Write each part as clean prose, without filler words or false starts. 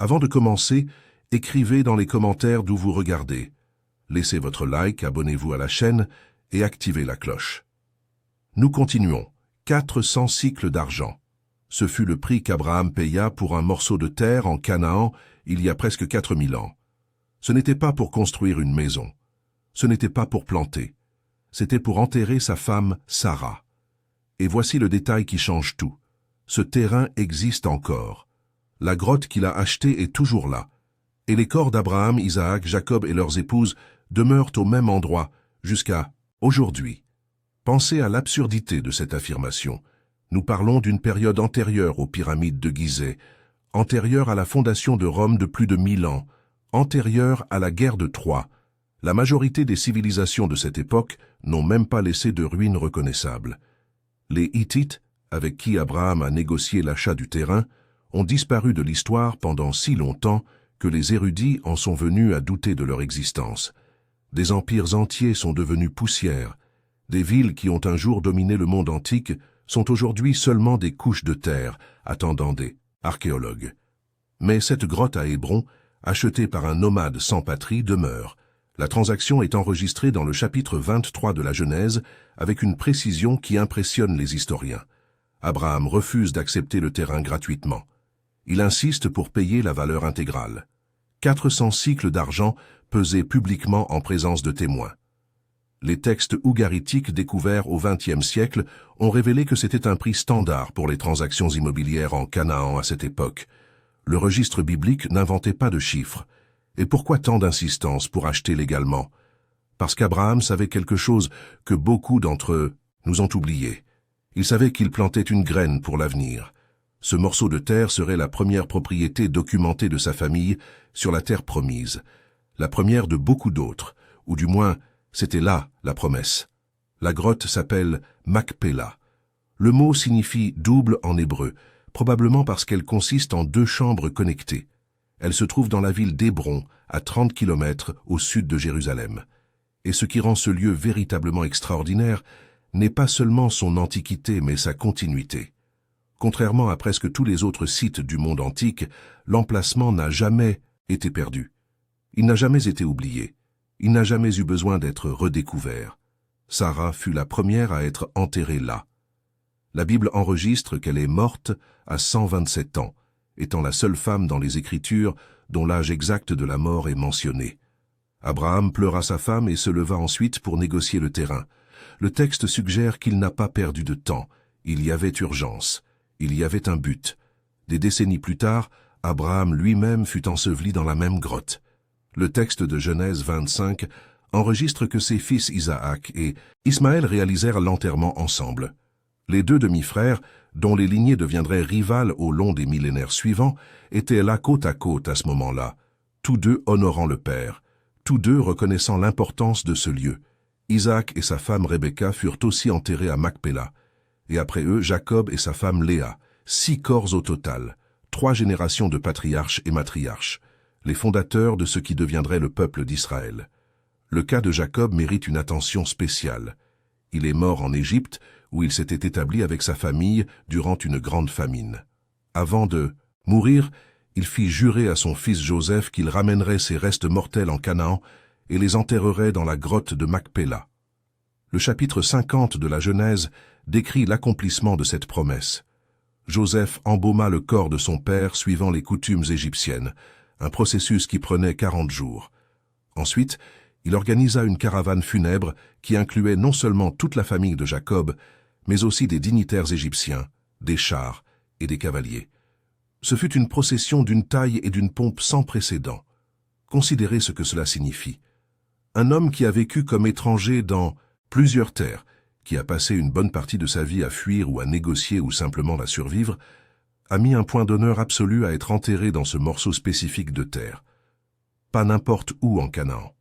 Avant de commencer, écrivez dans les commentaires d'où vous regardez. Laissez votre like, abonnez-vous à la chaîne et activez la cloche. Nous continuons. 400 cycles d'argent. Ce fut le prix qu'Abraham paya pour un morceau de terre en Canaan il y a presque 4000 ans. Ce n'était pas pour construire une maison. Ce n'était pas pour planter. C'était pour enterrer sa femme Sarah. Et voici le détail qui change tout. Ce terrain existe encore. La grotte qu'il a achetée est toujours là. Et les corps d'Abraham, Isaac, Jacob et leurs épouses demeurent au même endroit jusqu'à aujourd'hui. Pensez à l'absurdité de cette affirmation. Nous parlons d'une période antérieure aux pyramides de Gizeh, antérieure à la fondation de Rome de plus de 1000 ans, antérieure à la guerre de Troie. La majorité des civilisations de cette époque n'ont même pas laissé de ruines reconnaissables. Les Hittites, avec qui Abraham a négocié l'achat du terrain, ont disparu de l'histoire pendant si longtemps que les érudits en sont venus à douter de leur existence. Des empires entiers sont devenus poussière. Des villes qui ont un jour dominé le monde antique sont aujourd'hui seulement des couches de terre, attendant des archéologues. Mais cette grotte à Hébron, achetée par un nomade sans patrie, demeure. La transaction est enregistrée dans le chapitre 23 de la Genèse avec une précision qui impressionne les historiens. Abraham refuse d'accepter le terrain gratuitement. Il insiste pour payer la valeur intégrale. 400 cycles d'argent pesés publiquement en présence de témoins. Les textes ougaritiques découverts au XXe siècle ont révélé que c'était un prix standard pour les transactions immobilières en Canaan à cette époque. Le registre biblique n'inventait pas de chiffres. Et pourquoi tant d'insistance pour acheter légalement? Parce qu'Abraham savait quelque chose que beaucoup d'entre eux nous ont oublié. Il savait qu'il plantait une graine pour l'avenir. Ce morceau de terre serait la première propriété documentée de sa famille sur la terre promise. La première de beaucoup d'autres, ou du moins, c'était là la promesse. La grotte s'appelle Macpéla. Le mot signifie double en hébreu, probablement parce qu'elle consiste en 2 chambres connectées. Elle se trouve dans la ville d'Hébron, à 30 km au sud de Jérusalem. Et ce qui rend ce lieu véritablement extraordinaire n'est pas seulement son antiquité, mais sa continuité. Contrairement à presque tous les autres sites du monde antique, l'emplacement n'a jamais été perdu. Il n'a jamais été oublié. Il n'a jamais eu besoin d'être redécouvert. Sarah fut la première à être enterrée là. La Bible enregistre qu'elle est morte à 127 ans, étant la seule femme dans les Écritures dont l'âge exact de la mort est mentionné. Abraham pleura sa femme et se leva ensuite pour négocier le terrain. Le texte suggère qu'il n'a pas perdu de temps. Il y avait urgence. Il y avait un but. Des décennies plus tard, Abraham lui-même fut enseveli dans la même grotte. Le texte de Genèse 25 enregistre que ses fils Isaac et Ismaël réalisèrent l'enterrement ensemble. Les 2 demi-frères, dont les lignées deviendraient rivales au long des millénaires suivants, étaient là côte à côte à ce moment-là, tous 2 honorant le Père, tous 2 reconnaissant l'importance de ce lieu. Isaac et sa femme Rebecca furent aussi enterrés à Macpéla, et après eux Jacob et sa femme Léa, 6 corps au total, 3 générations de patriarches et matriarches, les fondateurs de ce qui deviendrait le peuple d'Israël. Le cas de Jacob mérite une attention spéciale. Il est mort en Égypte, où il s'était établi avec sa famille durant une grande famine. Avant de mourir, il fit jurer à son fils Joseph qu'il ramènerait ses restes mortels en Canaan et les enterrerait dans la grotte de Macpéla. Le chapitre 50 de la Genèse décrit l'accomplissement de cette promesse. Joseph embauma le corps de son père suivant les coutumes égyptiennes, un processus qui prenait 40 jours. Ensuite, il organisa une caravane funèbre qui incluait non seulement toute la famille de Jacob, mais aussi des dignitaires égyptiens, des chars et des cavaliers. Ce fut une procession d'une taille et d'une pompe sans précédent. Considérez ce que cela signifie. Un homme qui a vécu comme étranger dans plusieurs terres, qui a passé une bonne partie de sa vie à fuir ou à négocier ou simplement à survivre, a mis un point d'honneur absolu à être enterré dans ce morceau spécifique de terre. Pas n'importe où en Canaan.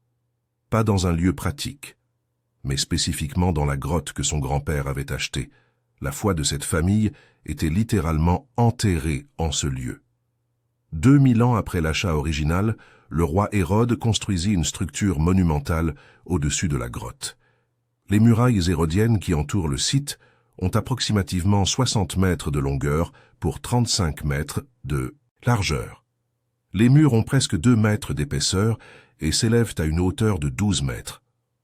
Pas dans un lieu pratique, mais spécifiquement dans la grotte que son grand-père avait achetée. La foi de cette famille était littéralement enterrée en ce lieu. 2000 ans après l'achat original, le roi Hérode construisit une structure monumentale au-dessus de la grotte. Les murailles hérodiennes qui entourent le site ont approximativement 60 mètres de longueur pour 35 mètres de largeur. Les murs ont presque 2 mètres d'épaisseur et s'élèvent à une hauteur de 12 mètres.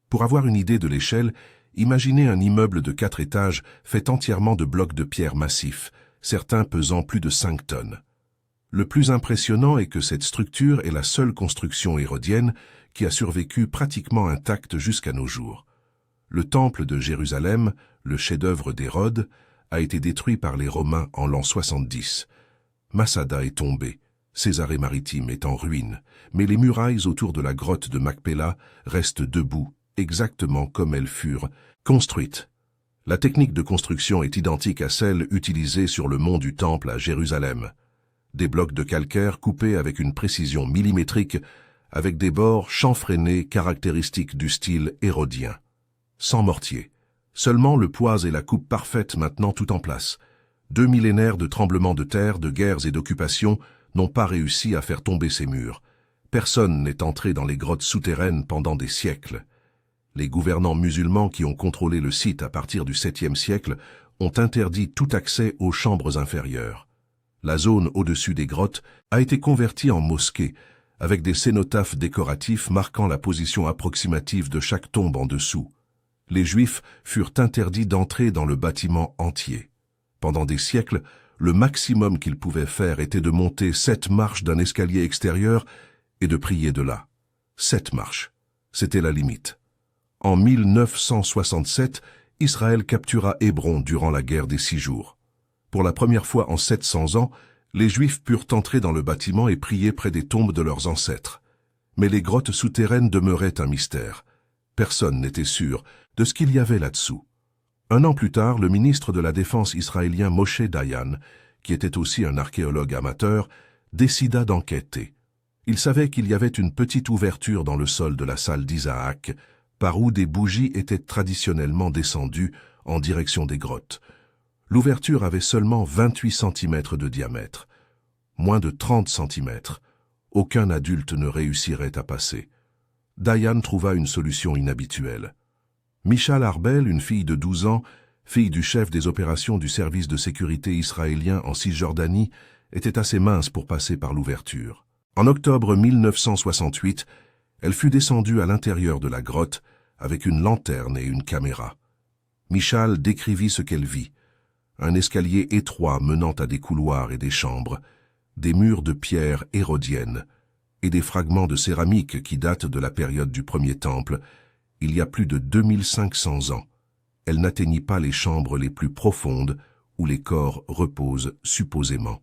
Pour avoir une idée de l'échelle, imaginez un immeuble de 4 étages fait entièrement de blocs de pierre massifs, certains pesant plus de 5 tonnes. Le plus impressionnant est que cette structure est la seule construction hérodienne qui a survécu pratiquement intacte jusqu'à nos jours. Le temple de Jérusalem, le chef-d'œuvre d'Hérode, a été détruit par les Romains en l'an 70. Masada est tombé, Césarée maritime est en ruine, mais les murailles autour de la grotte de Macpéla restent debout, exactement comme elles furent construites. La technique de construction est identique à celle utilisée sur le mont du Temple à Jérusalem. Des blocs de calcaire coupés avec une précision millimétrique, avec des bords chanfreinés caractéristiques du style hérodien. Sans mortier. Seulement le poids et la coupe parfaite maintenant tout en place. 2 millénaires de tremblements de terre, de guerres et d'occupations n'ont pas réussi à faire tomber ces murs. Personne n'est entré dans les grottes souterraines pendant des siècles. Les gouvernants musulmans qui ont contrôlé le site à partir du 7e siècle ont interdit tout accès aux chambres inférieures. La zone au-dessus des grottes a été convertie en mosquée, avec des cénotaphes décoratifs marquant la position approximative de chaque tombe en dessous. Les Juifs furent interdits d'entrer dans le bâtiment entier. Pendant des siècles, le maximum qu'ils pouvaient faire était de monter 7 marches d'un escalier extérieur et de prier de là. 7 marches. C'était la limite. En 1967, Israël captura Hébron durant la guerre des 6 jours. Pour la première fois en 700 ans, les Juifs purent entrer dans le bâtiment et prier près des tombes de leurs ancêtres. Mais les grottes souterraines demeuraient un mystère. Personne n'était sûr de ce qu'il y avait là-dessous. Un an plus tard, le ministre de la Défense israélien Moshe Dayan, qui était aussi un archéologue amateur, décida d'enquêter. Il savait qu'il y avait une petite ouverture dans le sol de la salle d'Isaac, par où des bougies étaient traditionnellement descendues en direction des grottes. L'ouverture avait seulement 28 cm de diamètre, moins de 30 cm. Aucun adulte ne réussirait à passer. Dayan trouva une solution inhabituelle. Michal Arbel, une fille de 12 ans, fille du chef des opérations du service de sécurité israélien en Cisjordanie, était assez mince pour passer par l'ouverture. En octobre 1968, elle fut descendue à l'intérieur de la grotte avec une lanterne et une caméra. Michal décrivit ce qu'elle vit. Un escalier étroit menant à des couloirs et des chambres, des murs de pierre hérodienne et des fragments de céramique qui datent de la période du premier temple, il y a plus de 2500 ans. Elle n'atteignit pas les chambres les plus profondes où les corps reposent supposément.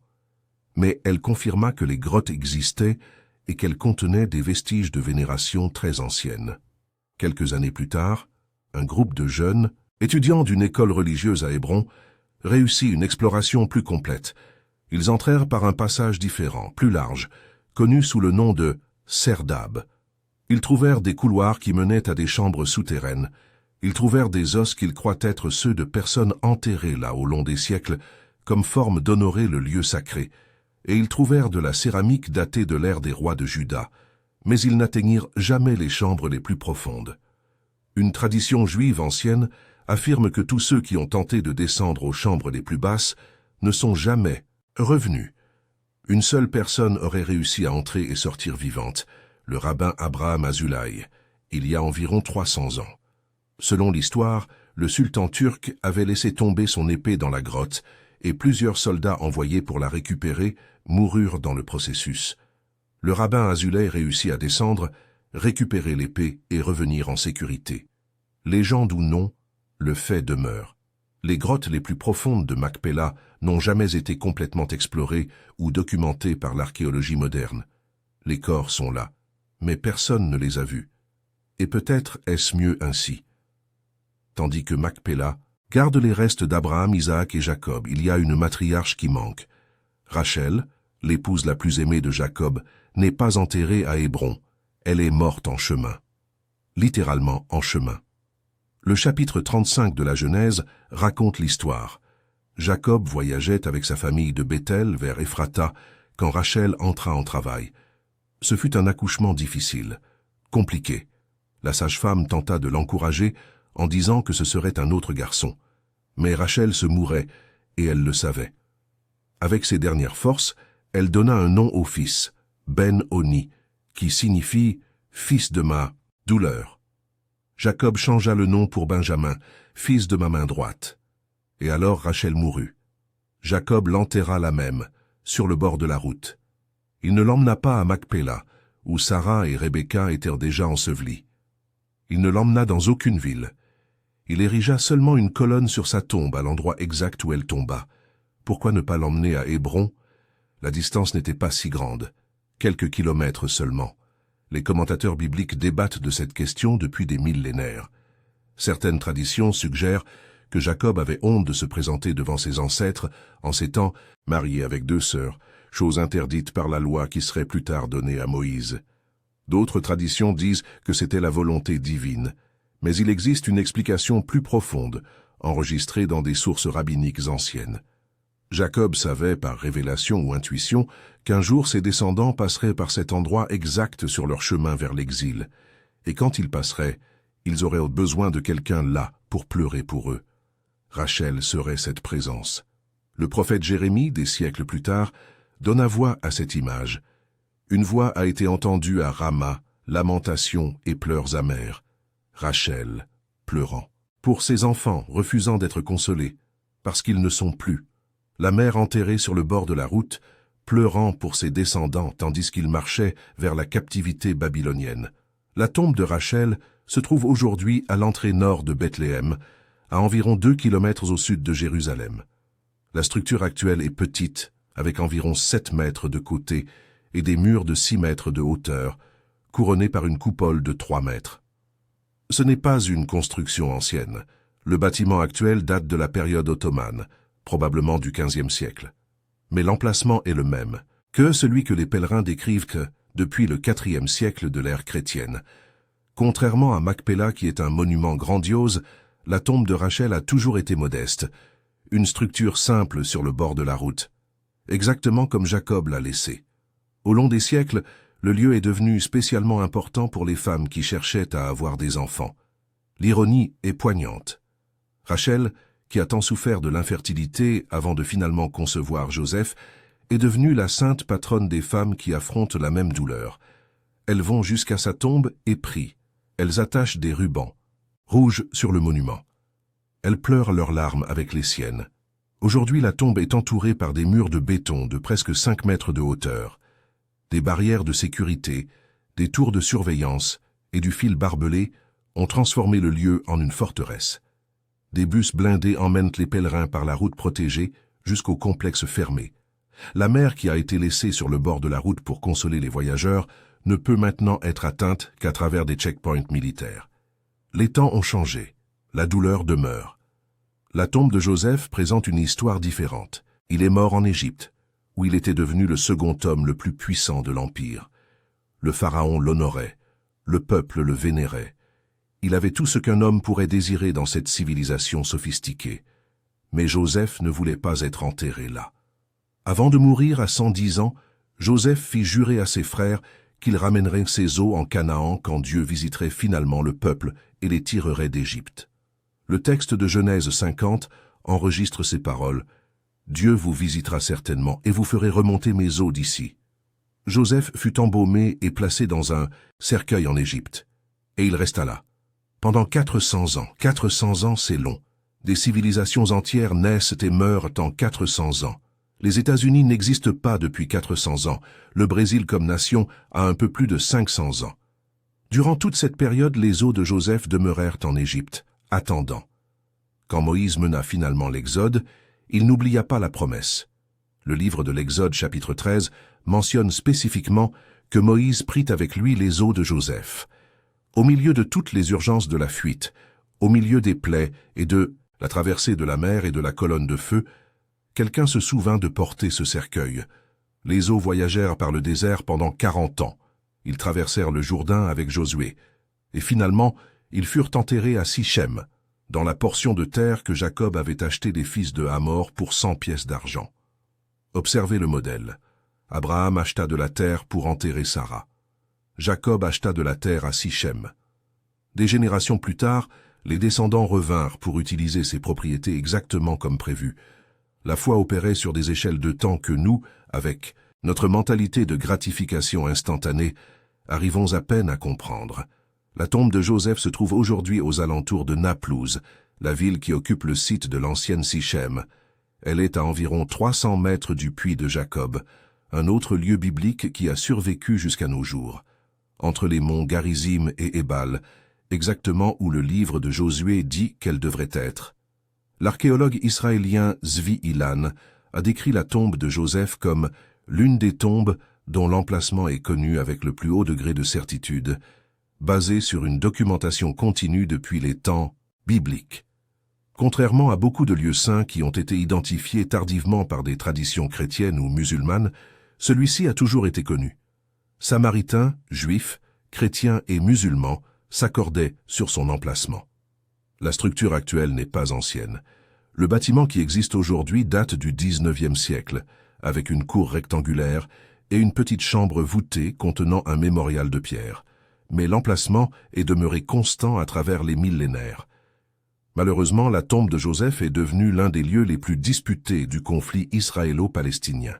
Mais elle confirma que les grottes existaient et qu'elles contenaient des vestiges de vénération très anciennes. Quelques années plus tard, un groupe de jeunes, étudiants d'une école religieuse à Hébron, réussit une exploration plus complète. Ils entrèrent par un passage différent, plus large, connu sous le nom de Serdab. Ils trouvèrent des couloirs qui menaient à des chambres souterraines. Ils trouvèrent des os qu'ils croient être ceux de personnes enterrées là au long des siècles, comme forme d'honorer le lieu sacré. Et ils trouvèrent de la céramique datée de l'ère des rois de Juda, mais ils n'atteignirent jamais les chambres les plus profondes. Une tradition juive ancienne affirme que tous ceux qui ont tenté de descendre aux chambres les plus basses ne sont jamais revenus. Une seule personne aurait réussi à entrer et sortir vivante, le rabbin Abraham Azulay, il y a environ 300 ans. Selon l'histoire, le sultan turc avait laissé tomber son épée dans la grotte et plusieurs soldats envoyés pour la récupérer moururent dans le processus. Le rabbin Azulay réussit à descendre, récupérer l'épée et revenir en sécurité. Légende ou non, le fait demeure. Les grottes les plus profondes de Macpéla n'ont jamais été complètement explorées ou documentées par l'archéologie moderne. Les corps sont là, mais personne ne les a vus. Et peut-être est-ce mieux ainsi. Tandis que Macpéla garde les restes d'Abraham, Isaac et Jacob, il y a une matriarche qui manque. Rachel, l'épouse la plus aimée de Jacob, n'est pas enterrée à Hébron. Elle est morte en chemin. Littéralement en chemin. Le chapitre 35 de la Genèse raconte l'histoire. Jacob voyageait avec sa famille de Béthel vers Ephrata quand Rachel entra en travail. Ce fut un accouchement difficile, compliqué. La sage-femme tenta de l'encourager en disant que ce serait un autre garçon. Mais Rachel se mourait, et elle le savait. Avec ses dernières forces, elle donna un nom au fils, Ben-Oni, qui signifie « fils de ma douleur ». Jacob changea le nom pour Benjamin, fils de ma main droite. Et alors Rachel mourut. Jacob l'enterra là même, sur le bord de la route. Il ne l'emmena pas à Macpéla, où Sarah et Rebecca étaient déjà ensevelies. Il ne l'emmena dans aucune ville. Il érigea seulement une colonne sur sa tombe à l'endroit exact où elle tomba. Pourquoi ne pas l'emmener à Hébron? La distance n'était pas si grande, quelques kilomètres seulement. Les commentateurs bibliques débattent de cette question depuis des millénaires. Certaines traditions suggèrent que Jacob avait honte de se présenter devant ses ancêtres en s'étant marié avec 2 sœurs, chose interdite par la loi qui serait plus tard donnée à Moïse. D'autres traditions disent que c'était la volonté divine, mais il existe une explication plus profonde, enregistrée dans des sources rabbiniques anciennes. Jacob savait, par révélation ou intuition, qu'un jour ses descendants passeraient par cet endroit exact sur leur chemin vers l'exil, et quand ils passeraient, ils auraient besoin de quelqu'un là pour pleurer pour eux. Rachel serait cette présence. Le prophète Jérémie, des siècles plus tard, donna voix à cette image. Une voix a été entendue à Rama, lamentations et pleurs amers. Rachel, pleurant. Pour ses enfants, refusant d'être consolés, parce qu'ils ne sont plus. La mère enterrée sur le bord de la route, pleurant pour ses descendants tandis qu'ils marchaient vers la captivité babylonienne. La tombe de Rachel se trouve aujourd'hui à l'entrée nord de Bethléem, à environ 2 kilomètres au sud de Jérusalem. La structure actuelle est petite, avec environ 7 mètres de côté et des murs de 6 mètres de hauteur, couronnés par une coupole de 3 mètres. Ce n'est pas une construction ancienne. Le bâtiment actuel date de la période ottomane, probablement du XVe siècle. Mais l'emplacement est le même que celui que les pèlerins décrivent que depuis le IVe siècle de l'ère chrétienne. Contrairement à Macpéla qui est un monument grandiose, la tombe de Rachel a toujours été modeste, une structure simple sur le bord de la route, exactement comme Jacob l'a laissé. Au long des siècles, le lieu est devenu spécialement important pour les femmes qui cherchaient à avoir des enfants. L'ironie est poignante. Rachel, qui a tant souffert de l'infertilité avant de finalement concevoir Joseph, est devenue la sainte patronne des femmes qui affrontent la même douleur. Elles vont jusqu'à sa tombe et prient. Elles attachent des rubans rouges sur le monument. Elles pleurent leurs larmes avec les siennes. Aujourd'hui, la tombe est entourée par des murs de béton de presque 5 mètres de hauteur, des barrières de sécurité, des tours de surveillance et du fil barbelé ont transformé le lieu en une forteresse. Des bus blindés emmènent les pèlerins par la route protégée jusqu'au complexe fermé. La mère qui a été laissée sur le bord de la route pour consoler les voyageurs ne peut maintenant être atteinte qu'à travers des checkpoints militaires. Les temps ont changé. La douleur demeure. La tombe de Joseph présente une histoire différente. Il est mort en Égypte, où il était devenu le second homme le plus puissant de l'Empire. Le pharaon l'honorait, le peuple le vénérait. Il avait tout ce qu'un homme pourrait désirer dans cette civilisation sophistiquée. Mais Joseph ne voulait pas être enterré là. Avant de mourir à 110 ans, Joseph fit jurer à ses frères qu'il ramènerait ses os en Canaan quand Dieu visiterait finalement le peuple et les tirerait d'Égypte. Le texte de Genèse 50 enregistre ces paroles. « Dieu vous visitera certainement et vous ferez remonter mes os d'ici. » Joseph fut embaumé et placé dans un cercueil en Égypte. Et il resta là. Pendant 400 ans. 400 ans, c'est long. Des civilisations entières naissent et meurent en 400 ans. Les États-Unis n'existent pas depuis 400 ans. Le Brésil comme nation a un peu plus de 500 ans. Durant toute cette période, les os de Joseph demeurèrent en Égypte, attendant. Quand Moïse mena finalement l'Exode, il n'oublia pas la promesse. Le livre de l'Exode, chapitre 13, mentionne spécifiquement que Moïse prit avec lui les os de Joseph. Au milieu de toutes les urgences de la fuite, au milieu des plaies et de la traversée de la mer et de la colonne de feu, quelqu'un se souvint de porter ce cercueil. Les os voyagèrent par le désert pendant 40 ans. Ils traversèrent le Jourdain avec Josué. Et finalement, ils furent enterrés à Sichem, dans la portion de terre que Jacob avait achetée des fils de Hamor pour 100 pièces d'argent. Observez le modèle. Abraham acheta de la terre pour enterrer Sarah. Jacob acheta de la terre à Sichem. Des générations plus tard, les descendants revinrent pour utiliser ces propriétés exactement comme prévu. La foi opérait sur des échelles de temps que nous, avec Notre mentalité de gratification instantanée, arrivons à peine à comprendre. La tombe de Joseph se trouve aujourd'hui aux alentours de Naplouse, la ville qui occupe le site de l'ancienne Sichem. Elle est à environ 300 mètres du puits de Jacob, un autre lieu biblique qui a survécu jusqu'à nos jours, entre les monts Garizim et Ébal, exactement où le livre de Josué dit qu'elle devrait être. L'archéologue israélien Zvi Ilan a décrit la tombe de Joseph comme l'une des tombes dont l'emplacement est connu avec le plus haut degré de certitude, basée sur une documentation continue depuis les temps bibliques. Contrairement à beaucoup de lieux saints qui ont été identifiés tardivement par des traditions chrétiennes ou musulmanes, celui-ci a toujours été connu. Samaritains, juifs, chrétiens et musulmans s'accordaient sur son emplacement. La structure actuelle n'est pas ancienne. Le bâtiment qui existe aujourd'hui date du XIXe siècle, avec une cour rectangulaire et une petite chambre voûtée contenant un mémorial de pierre. Mais l'emplacement est demeuré constant à travers les millénaires. Malheureusement, la tombe de Joseph est devenue l'un des lieux les plus disputés du conflit israélo-palestinien.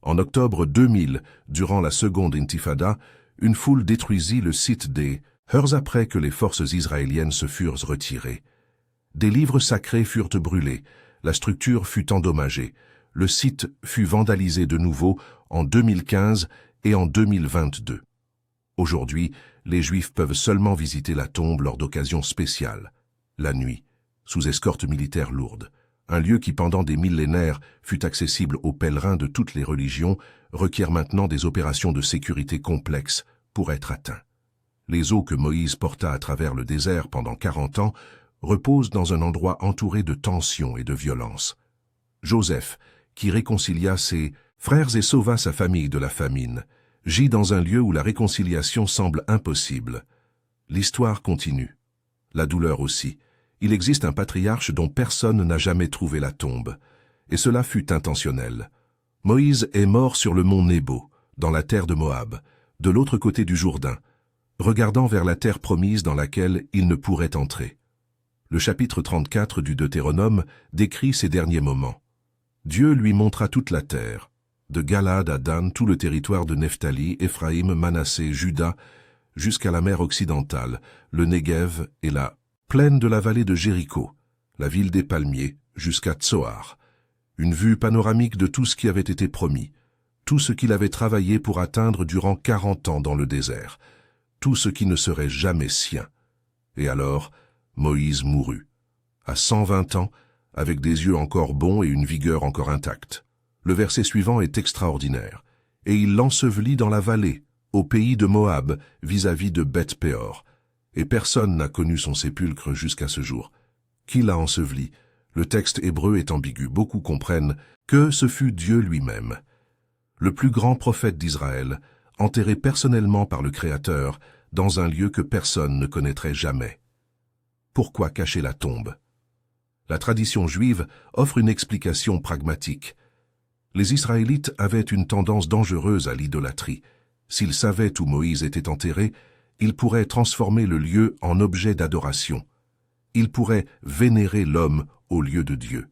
En octobre 2000, durant la seconde intifada, une foule détruisit le site des heures après que les forces israéliennes se furent retirées. Des livres sacrés furent brûlés, la structure fut endommagée, le site fut vandalisé de nouveau en 2015 et en 2022. Aujourd'hui, les Juifs peuvent seulement visiter la tombe lors d'occasions spéciales, la nuit, sous escorte militaire lourde. Un lieu qui pendant des millénaires fut accessible aux pèlerins de toutes les religions requiert maintenant des opérations de sécurité complexes pour être atteint. Les eaux que Moïse porta à travers le désert pendant 40 ans reposent dans un endroit entouré de tensions et de violence. Joseph, qui réconcilia ses frères et sauva sa famille de la famine, gît dans un lieu où la réconciliation semble impossible. L'histoire continue. La douleur aussi. Il existe un patriarche dont personne n'a jamais trouvé la tombe, et cela fut intentionnel. Moïse est mort sur le mont Nebo, dans la terre de Moab, de l'autre côté du Jourdain, regardant vers la terre promise dans laquelle il ne pourrait entrer. Le chapitre 34 du Deutéronome décrit ces derniers moments. Dieu lui montra toute la terre, de Galad à Dan, tout le territoire de Nephtali, Éphraïm, Manassé, Juda, jusqu'à la mer occidentale, le Néguev et la plaine de la vallée de Jéricho, la ville des palmiers, jusqu'à Tsoar. Une vue panoramique de tout ce qui avait été promis, tout ce qu'il avait travaillé pour atteindre durant 40 ans dans le désert, tout ce qui ne serait jamais sien. Et alors, Moïse mourut, à 120 ans, avec des yeux encore bons et une vigueur encore intacte. Le verset suivant est extraordinaire. Et il l'ensevelit dans la vallée, au pays de Moab, vis-à-vis de Beth-Péor. Et personne n'a connu son sépulcre jusqu'à ce jour. Qui l'a enseveli? Le texte hébreu est ambigu. Beaucoup comprennent que ce fut Dieu lui-même. Le plus grand prophète d'Israël, enterré personnellement par le Créateur, dans un lieu que personne ne connaîtrait jamais. Pourquoi cacher la tombe? La tradition juive offre une explication pragmatique. Les Israélites avaient une tendance dangereuse à l'idolâtrie. S'ils savaient où Moïse était enterré, ils pourraient transformer le lieu en objet d'adoration. Ils pourraient vénérer l'homme au lieu de Dieu.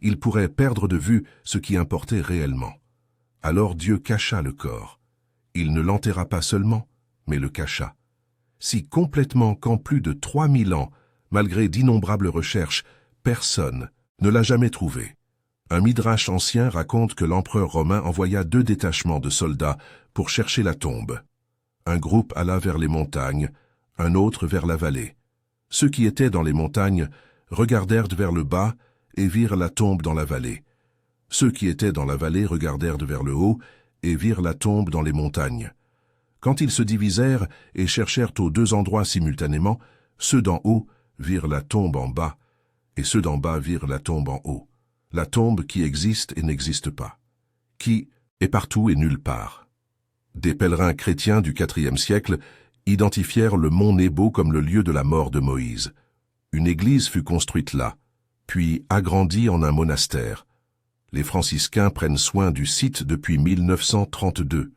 Ils pourraient perdre de vue ce qui importait réellement. Alors Dieu cacha le corps. Il ne l'enterra pas seulement, mais le cacha. Si complètement qu'en plus de 3000 ans, malgré d'innombrables recherches, personne ne l'a jamais trouvé. Un midrash ancien raconte que l'empereur romain envoya 2 détachements de soldats pour chercher la tombe. Un groupe alla vers les montagnes, un autre vers la vallée. Ceux qui étaient dans les montagnes regardèrent vers le bas et virent la tombe dans la vallée. Ceux qui étaient dans la vallée regardèrent vers le haut et virent la tombe dans les montagnes. Quand ils se divisèrent et cherchèrent aux 2 endroits simultanément, ceux d'en haut virent la tombe en bas, et ceux d'en bas virent la tombe en haut. La tombe qui existe et n'existe pas, qui est partout et nulle part. Des pèlerins chrétiens du IVe siècle identifièrent le mont Nebo comme le lieu de la mort de Moïse. Une église fut construite là, puis agrandie en un monastère. Les franciscains prennent soin du site depuis 1932.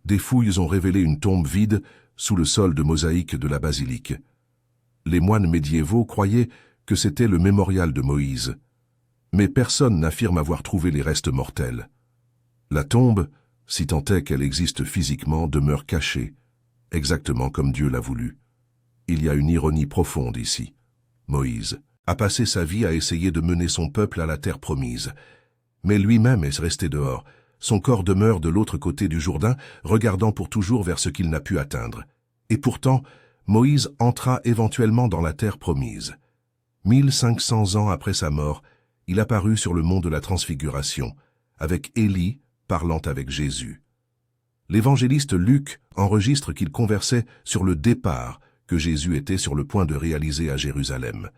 Des fouilles ont révélé une tombe vide sous le sol de mosaïque de la basilique. Les moines médiévaux croyaient que c'était le mémorial de Moïse. Mais personne n'affirme avoir trouvé les restes mortels. La tombe si tant est qu'elle existe physiquement, demeure cachée, exactement comme Dieu l'a voulu. Il y a une ironie profonde ici. Moïse a passé sa vie à essayer de mener son peuple à la terre promise. Mais lui-même est resté dehors. Son corps demeure de l'autre côté du Jourdain, regardant pour toujours vers ce qu'il n'a pu atteindre. Et pourtant, Moïse entra éventuellement dans la terre promise. 1500 ans après sa mort, il apparut sur le mont de la Transfiguration, avec Élie parlant avec Jésus. L'évangéliste Luc enregistre qu'il conversait sur le départ que Jésus était sur le point de réaliser à Jérusalem.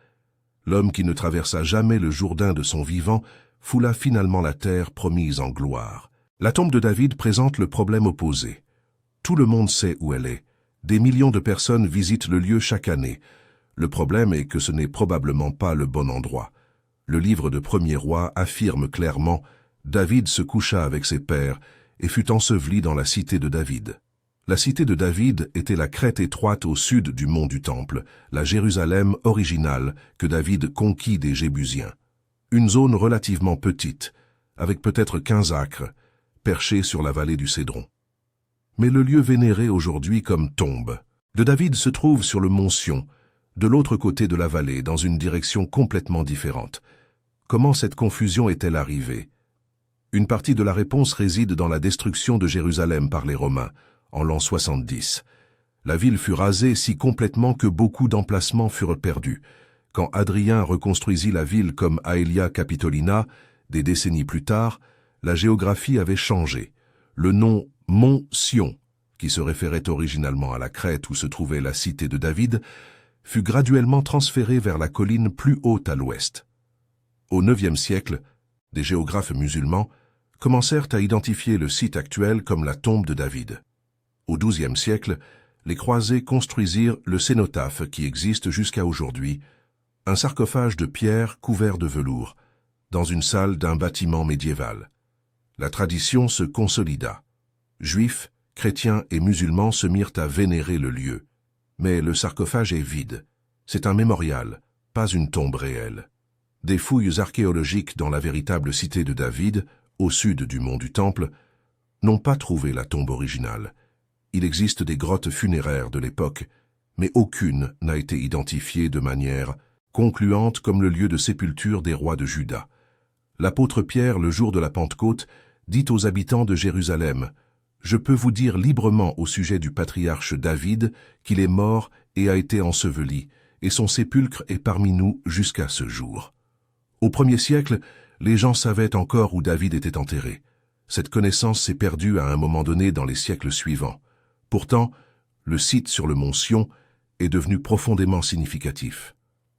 L'homme qui ne traversa jamais le Jourdain de son vivant foula finalement la terre promise en gloire. La tombe de David présente le problème opposé. Tout le monde sait où elle est. Des millions de personnes visitent le lieu chaque année. Le problème est que ce n'est probablement pas le bon endroit. Le livre de Premiers Rois affirme clairement « David se coucha avec ses pères et fut enseveli dans la cité de David ». La cité de David était la crête étroite au sud du mont du Temple, la Jérusalem originale que David conquit des Jébusiens. Une zone relativement petite, avec peut-être 15 acres, perchée sur la vallée du Cédron. Mais le lieu vénéré aujourd'hui comme tombe de David se trouve sur le mont Sion, de l'autre côté de la vallée, dans une direction complètement différente. Comment cette confusion est-elle arrivée? Une partie de la réponse réside dans la destruction de Jérusalem par les Romains, en l'an 70. La ville fut rasée si complètement que beaucoup d'emplacements furent perdus. Quand Hadrien reconstruisit la ville comme Aelia Capitolina, des décennies plus tard, la géographie avait changé. Le nom Mont Sion, qui se référait originalement à la crête où se trouvait la cité de David, fut graduellement transféré vers la colline plus haute à l'ouest. Au IXe siècle, des géographes musulmans commencèrent à identifier le site actuel comme la tombe de David. Au XIIe siècle, les croisés construisirent le cénotaphe qui existe jusqu'à aujourd'hui, un sarcophage de pierre couvert de velours, dans une salle d'un bâtiment médiéval. La tradition se consolida. Juifs, chrétiens et musulmans se mirent à vénérer le lieu. Mais le sarcophage est vide. C'est un mémorial, pas une tombe réelle. Des fouilles archéologiques dans la véritable cité de David, au sud du mont du Temple, n'ont pas trouvé la tombe originale. Il existe des grottes funéraires de l'époque, mais aucune n'a été identifiée de manière concluante comme le lieu de sépulture des rois de Juda. L'apôtre Pierre, le jour de la Pentecôte, dit aux habitants de Jérusalem « Je peux vous dire librement au sujet du patriarche David qu'il est mort et a été enseveli, et son sépulcre est parmi nous jusqu'à ce jour. » Au 1er siècle, les gens savaient encore où David était enterré. Cette connaissance s'est perdue à un moment donné dans les siècles suivants. Pourtant, le site sur le mont Sion est devenu profondément significatif.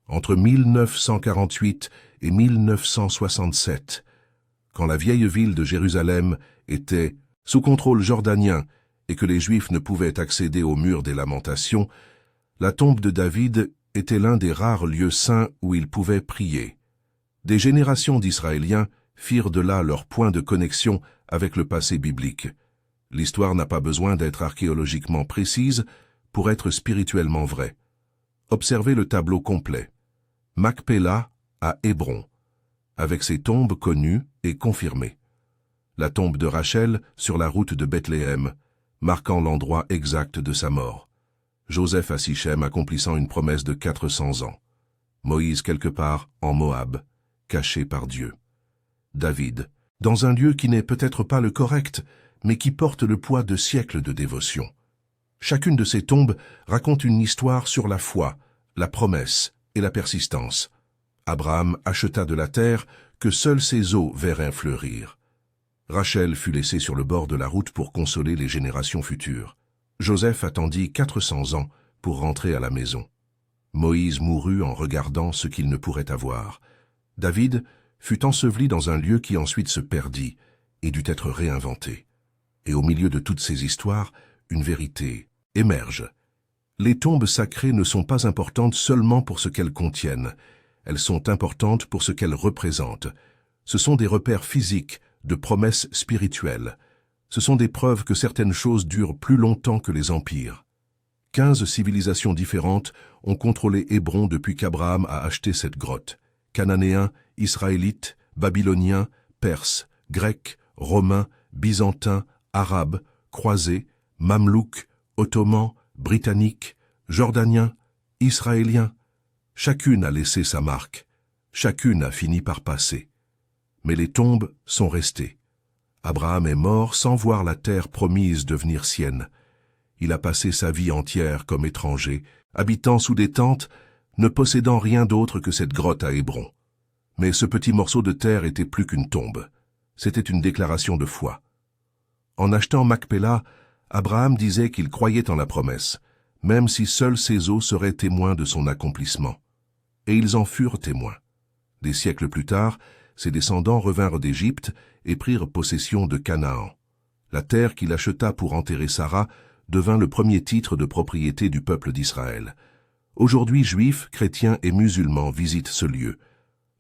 Entre 1948 et 1967, quand la vieille ville de Jérusalem était sous contrôle jordanien et que les Juifs ne pouvaient accéder au mur des Lamentations, la tombe de David était l'un des rares lieux saints où ils pouvaient prier. Des générations d'Israéliens firent de là leur point de connexion avec le passé biblique. L'histoire n'a pas besoin d'être archéologiquement précise pour être spirituellement vraie. Observez le tableau complet. Macpéla à Hébron, avec ses tombes connues et confirmées. La tombe de Rachel sur la route de Bethléem, marquant l'endroit exact de sa mort. Joseph à Sichem accomplissant une promesse de 400 ans. Moïse quelque part en Moab, caché par Dieu. David, dans un lieu qui n'est peut-être pas le correct, mais qui porte le poids de siècles de dévotion. Chacune de ces tombes raconte une histoire sur la foi, la promesse et la persistance. Abraham acheta de la terre que seules ses eaux verraient fleurir. Rachel fut laissée sur le bord de la route pour consoler les générations futures. Joseph attendit 400 ans pour rentrer à la maison. Moïse mourut en regardant ce qu'il ne pourrait avoir. David fut enseveli dans un lieu qui ensuite se perdit et dut être réinventé. Et au milieu de toutes ces histoires, une vérité émerge. Les tombes sacrées ne sont pas importantes seulement pour ce qu'elles contiennent. Elles sont importantes pour ce qu'elles représentent. Ce sont des repères physiques de promesses spirituelles. Ce sont des preuves que certaines choses durent plus longtemps que les empires. 15 civilisations différentes ont contrôlé Hébron depuis qu'Abraham a acheté cette grotte. Cananéens, Israélites, Babyloniens, Perses, Grecs, Romains, Byzantins, Arabes, Croisés, Mamelouks, Ottomans, Britanniques, Jordaniens, Israéliens. Chacune a laissé sa marque. Chacune a fini par passer. Mais les tombes sont restées. Abraham est mort sans voir la terre promise devenir sienne. Il a passé sa vie entière comme étranger, habitant sous des tentes, ne possédant rien d'autre que cette grotte à Hébron. Mais ce petit morceau de terre était plus qu'une tombe. C'était une déclaration de foi. En achetant Macpéla, Abraham disait qu'il croyait en la promesse, même si seuls ses os seraient témoins de son accomplissement. Et ils en furent témoins. Des siècles plus tard, ses descendants revinrent d'Égypte et prirent possession de Canaan. La terre qu'il acheta pour enterrer Sarah devint le premier titre de propriété du peuple d'Israël. Aujourd'hui, juifs, chrétiens et musulmans visitent ce lieu.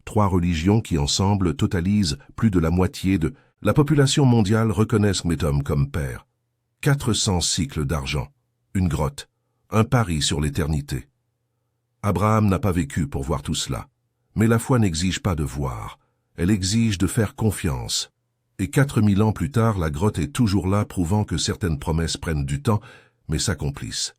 3 religions qui ensemble totalisent plus de la moitié de la population mondiale reconnaissent Métom comme père. 400 cycles d'argent, une grotte, un pari sur l'éternité. Abraham n'a pas vécu pour voir tout cela. Mais la foi n'exige pas de voir, elle exige de faire confiance. Et 4000 ans plus tard, la grotte est toujours là, prouvant que certaines promesses prennent du temps, mais s'accomplissent.